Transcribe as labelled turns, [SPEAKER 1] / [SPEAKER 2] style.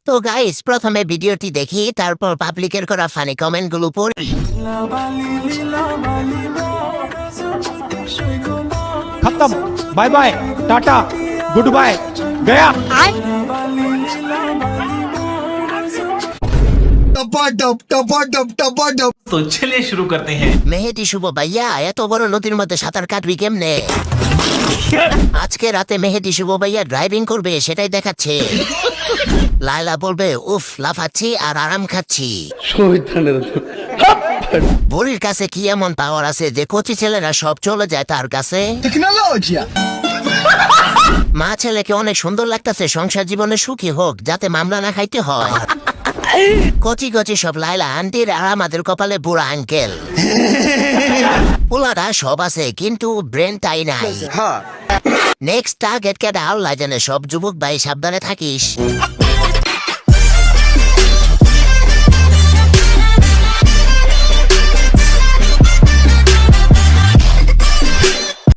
[SPEAKER 1] তো গাইস প্রথমে ভিডিওটি দেখি, তারপর পাবলিকের করা ফানি কমেন্ট গুলো পড়ি।
[SPEAKER 2] खत्म bye bye tata goodbye गया
[SPEAKER 3] तो चलिए शुरू करते हैं।
[SPEAKER 1] মেহেদি শুভ ভাইয়া, এত বড় নদীর মধ্যে সাঁতার কাটবি কেমনে? আজকে রাতে মেহেদি শুভ ভাইয়া ড্রাইভিং করবে, সেটাই দেখাচ্ছে। লায়লা বলবে উফ লাফাচ্ছি আর আরাম খাচ্ছি। বুড়ির কাছে কি এমন পাওয়ার আছে যে কচি ছেলেরা সব চলে যায় তার কাছে? মা ছেলেকে অনেক সুন্দর লাগতেছে, সংসার জীবনে সুখী হোক, যাতে মামলা না খাইতে হয়। কচি কচি সব লাইলা আন্টির আর আমাদের কপালে বুড়া আঙ্কেল। পোলাটা সব আছে কিন্তু ব্রেন তাই নাই। নেক্সট টার্গেট কেটে আল্লাহ জানে। সব যুবক ভাই সাবধানে থাকিস।